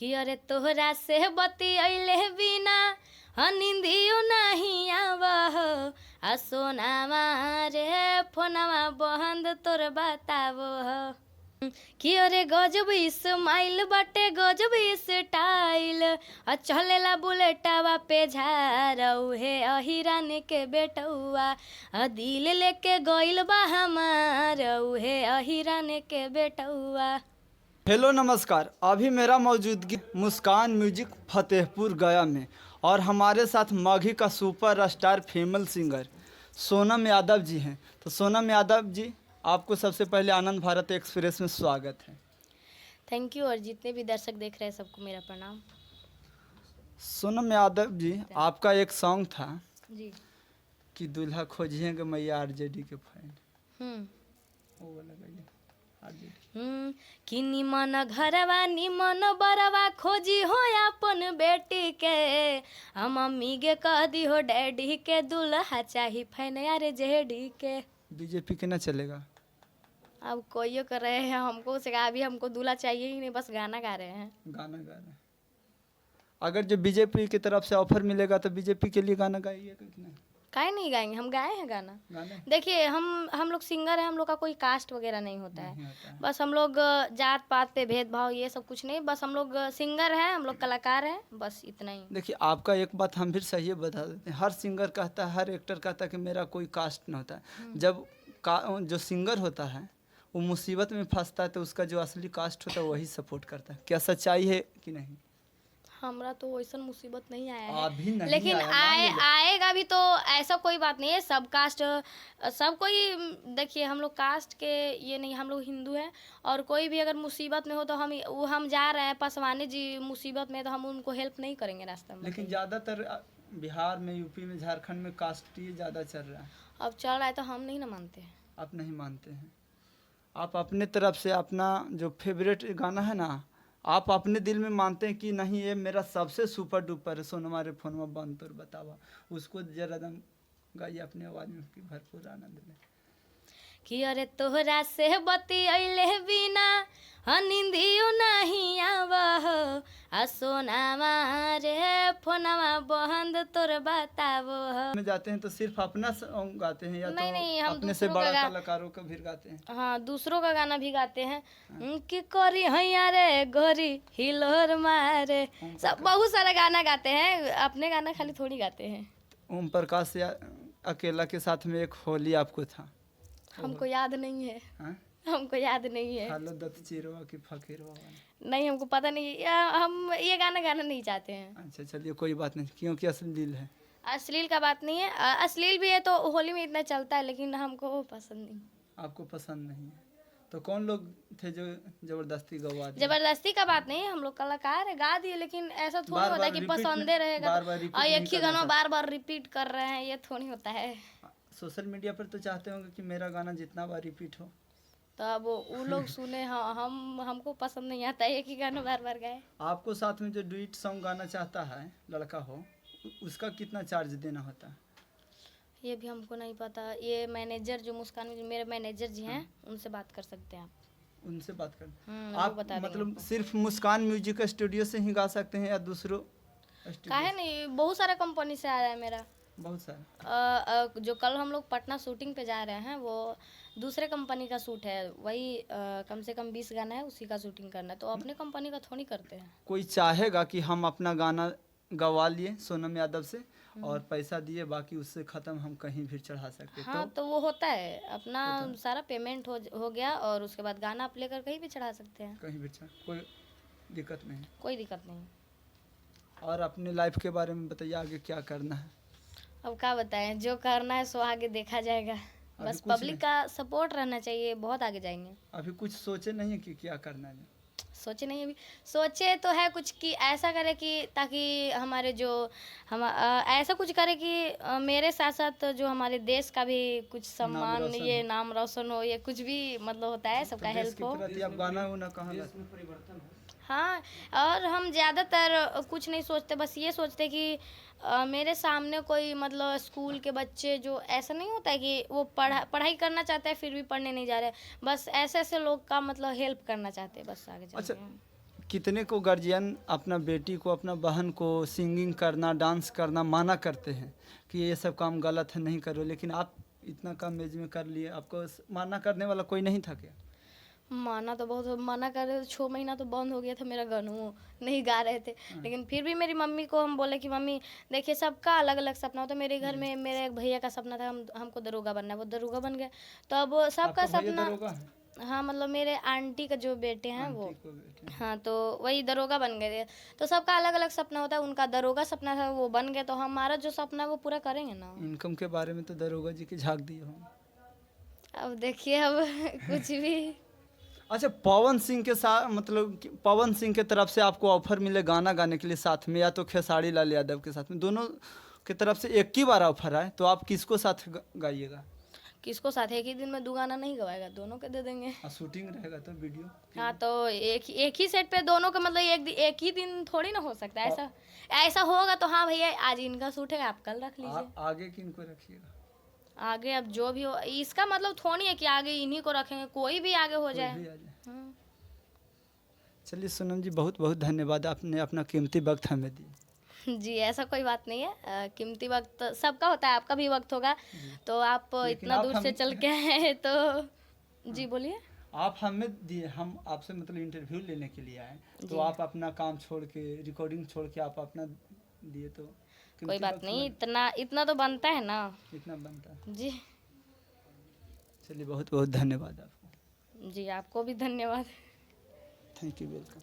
कि अरे तोहरा से बतियैले बिना निंदियो नहीं आवह आ सोनामा रे फोनवा बंद तोर बतावो कि अरे गजब इस्माइल बाटे गजब स्टाइल आ चलेला बुलेटवा पे झारऊ हे अहिरान के बेटौआ आ दिल लेके गइल बा हमार हे अहिरान के बेटौआ। हेलो नमस्कार। अभी मेरा मौजूदगी मुस्कान म्यूजिक फतेहपुर गया में और हमारे साथ माघी का superstar female singer Sonam Yadav ji हैं। तो सोनम यादव जी, आपको सबसे पहले आनंद भारत एक्सप्रेस में स्वागत है। Thank you. और जितने भी दर्शक देख रहे हैं सबको मेरा प्रणाम। सोनम यादव जी, आपका एक सॉन्ग था जी कि दूल्हा खोजिएगा मैया आरजेडी के फैन, वो वाला गाइए आरजेडी। कि निमन घरवा निमन बरवा खोजी हो अपन बेटी के मम्मी के कह दी हो डैडी के दूल्हा चाही फैन यार जेडी के। बीजेपी के ना चलेगा? अब कोई कर रहे हैं हमको से अभी हमको दूल्हा चाहिए ही नहीं, बस गाना गा रहे हैं। गाना गा रहे हैं। अगर जो बीजेपी की तरफ से ऑफर मिलेगा तो बीजेपी के लिए गाना गाइएगा कि नहीं? काहे नहीं गाएंगे, हम गाए हैं गाना। गाना देखिए हम लोग सिंगर हैं, हम लोग का कोई कास्ट वगैरह नहीं होता नहीं है। होता है। बस हम लोग जात पात पे भेदभाव ये सब कुछ नहीं, बस हम लोग सिंगर हैं, हम लोग कलाकार हैं, बस इतना ही। देखिए, आपका एक बात हम फिर सही बता देते हैं। हर सिंगर कहता है, हर एक्टर कहता है कि मेरा कोई कास्ट नहीं होता है। जब जो सिंगर होता है वो मुसीबत में फंसता है तो उसका जो असली कास्ट होता है वही सपोर्ट करता है। क्या सच्चाई है कि नहीं? हमरा तो वैसा मुसीबत नहीं आया है, अभी नहीं लेकिन आया, आएगा भी तो ऐसा कोई बात नहीं है। सब कास्ट सब कोई, देखिए हम लोग कास्ट के ये नहीं, हम लोग हिंदू हैं और कोई भी अगर मुसीबत में हो तो हम जा रहे हैं पासवानी जी मुसीबत में तो हम उनको हेल्प नहीं करेंगे रास्ते में। लेकिन ज़्यादातर बिहार में, यूपी में, झारखंड में कास्टीय ज़्यादा चल रहा है। अब चल रहा है तो हम नहीं ना मानते हैं। आप नहीं मानते हैं? आप अपने तरफ से अपना जो फेवरेट गाना है ना, आप अपने दिल में मानते हैं कि नहीं ये मेरा सबसे सुपर डुपर है, सोनमा रे फोनमा बंद तोर बतावा, उसको जरा दम गाइए अपनी आवाज़ में कि भरपूर आनंद लें। कि अरे तोहरा से बतियैले बिना निंदियो नहीं आवह आ सोनामा रे फोनवा बंद तोर बतावो। में जाते हैं तो सिर्फ अपना सॉन्ग गाते हैं या नहीं, तो हम अपने से दूसरों बड़ा का कलाकारों का भी गाते हैं? हाँ, दूसरों का गाना भी गाते हैं। कि करी हैया रे गोरी हिलोर मारे, सब बहुत सारा गाना गाते हैं। अपने गाना खाली थोड़ी गाते हैं। ओम प्रकाश अकेला के साथ में एक होली आपको था, हमको याद नहीं है। हाँ? हमको याद नहीं है। खालो दत्त चिरवा की फकीरवा वाला। नहीं, हमको पता नहीं है। हम ये गाना गाना नहीं चाहते हैं। अच्छा चलिए, कोई बात नहीं, क्योंकि अश्लील है। अश्लील का बात नहीं है। अश्लील भी है तो होली में इतना चलता है, लेकिन हमको पसंद नहीं। आपको पसंद नहीं है तो कौन लोग थे जो जबरदस्ती गवा दिए? जबरदस्ती का बात नहीं है, हम लोग कलाकार है, गा दिए, लेकिन ऐसा थोड़ी बार होता है बार कि repeat पसंदे नहीं- रहेगा बार बार repeat और नहीं एक ही करना गाना चाहते। बार बार रिपीट कर रहे हैं, ये थोड़ी होता है। सोशल मीडिया पर तो चाहते होंगे कि मेरा गाना जितना बार रिपीट हो। तो अब वो लोग सुने, हाँ, हमको पसंद नहीं आता है एक ही गाना बार बार गाए। आपको साथ में जो डुइट सॉन्ग गाना चाहता है लड़का हो, उसका कितना चार्ज देना होता है? ये भी हमको नहीं पता। ये मैनेजर जो मुस्कान में जो मेरे मैनेजर जी हैं उनसे बात कर सकते हैं आप। उनसे बात कर। वो आप बता देंगे मतलब आपको। सिर्फ मुस्कान म्यूजिक स्टूडियो से ही गा सकते हैं या दूसरों स्टूडियो? काहे नहीं, बहुत सारे कंपनी से आ रहा है मेरा। बहुत सारा। जो कल हम लोग पटना शूटिंग पे जा रहे हैं वो दूसरे कंपनी का शूट है, वही कम से कम 20 गाना है, उसी का शूटिंग करना है, तो अपने कंपनी का थोड़ी करते हैं। कोई चाहेगा कि हम अपना गाना गवा लिए सोनम यादव से और पैसा दिए, बाकी उससे ख़त्म हम कहीं भी चढ़ा सकते हैं? हाँ, तो वो होता है, अपना सारा पेमेंट हो गया और उसके बाद गाना आप लेकर कहीं भी चढ़ा सकते हैं। कहीं भी कोई दिक्कत नहीं? कोई दिक्कत नहीं। और अपने लाइफ के बारे में बताइए, आगे क्या करना है? अब क्या बताएं, जो करना है सो आगे देखा जाएगा। बस कुछ पब्लिक का सपोर्ट रहना चाहिए, बहुत आगे जाएंगे। अभी कुछ सोचे नहीं है कि क्या करना है? सोचे नहीं, अभी सोचे तो है कुछ कि ऐसा करे कि ताकि हमारे जो हम ऐसा कुछ करे कि मेरे साथ साथ जो हमारे देश का भी कुछ सम्मान, ये नाम रोशन हो, ये कुछ भी मतलब होता है, सबका हेल्प हो। आप गाना उना कहाँ? हाँ, और हम ज़्यादातर कुछ नहीं सोचते, बस ये सोचते कि मेरे सामने कोई मतलब स्कूल के बच्चे, जो ऐसा नहीं होता है कि वो पढ़ाई करना चाहते हैं फिर भी पढ़ने नहीं जा रहे, बस ऐसे ऐसे लोग का मतलब हेल्प करना चाहते हैं, बस आगे चलते अच्छा, हैं। कितने को गार्जियन अपना बेटी को, अपना बहन को सिंगिंग करना, डांस करना माना करते हैं कि ये सब काम गलत है, नहीं करो, लेकिन आप इतना कम एज में कर लिए, आपको माना करने वाला कोई नहीं था क्या? माना तो बहुत मना कर रहे थे, 6 महीना तो बंद हो गया था मेरा गानों, नहीं गा रहे थे। लेकिन फिर भी मेरी मम्मी को हम बोले कि मम्मी देखिए सबका अलग अलग सपना होता है। मेरे घर में मेरे एक भैया का सपना था, हमको दरोगा बनना है, वो दरोगा बन गए। तो अब वो सबका आपका भैया सपना, दरोगा है? हाँ मतलब मेरे आंटी का जो बेटे हैं वो, आंटी को बेटे हैं। हाँ तो वही दरोगा बन गए थे। तो सबका अलग अलग सपना होता है, उनका दरोगा सपना था, वो बन गए, तो हमारा जो सपना है वो पूरा करेंगे ना। इनकम के बारे में तो दरोगा जी की झांक दिए हो। अब देखिए अब कुछ भी। अच्छा, पवन सिंह के साथ, मतलब कि पवन सिंह के तरफ से आपको ऑफर मिले गाना गाने के लिए साथ में, या तो खेसारी लाल यादव के साथ में, दोनों की तरफ से एक ही बार ऑफर आए, तो आप किसको साथ गाइएगा? किसको साथ एक ही दिन में 2 गाना नहीं गवाएगा, दोनों के दे देंगे। शूटिंग रहेगा तो वीडियो। हाँ तो एक ही सेट पे दोनों का, मतलब एक ही दिन थोड़ी ना हो सकता है ऐसा। ऐसा होगा तो हाँ भैया आज इनका शूट है, आप कल रख लीजिए। आगे किनको रखिएगा? आगे अब जो भी हो, इसका मतलब थोड़ी है कि आगे इन्हीं को रखेंगे, कोई भी आगे हो कोई जाए। भी आ जाए। हाँ। चलिए सोनम जी, बहुत बहुत धन्यवाद, आपने अपना कीमती वक्त हमें दिया। जी ऐसा कोई बात नहीं है, कीमती वक्त सबका होता है, आपका भी वक्त होगा। तो आप लेकिन इतना आप दूर से हम- चल के आए तो जी बोलिए। आप हमें दिए, हम आपसे मतलब इंटरव्यू लेने के लिए आए, तो जी। आप अपना काम छोड़ के, रिकॉर्डिंग छोड़ के आप अपना दिए, तो कोई कीमती बात वक्त नहीं, हमें इतना इतना तो बनता है ना। इतना बनता है। जी। चलिए बहुत बहुत धन्यवाद आपको। जी आपको भी धन्यवाद। Thank you, welcome.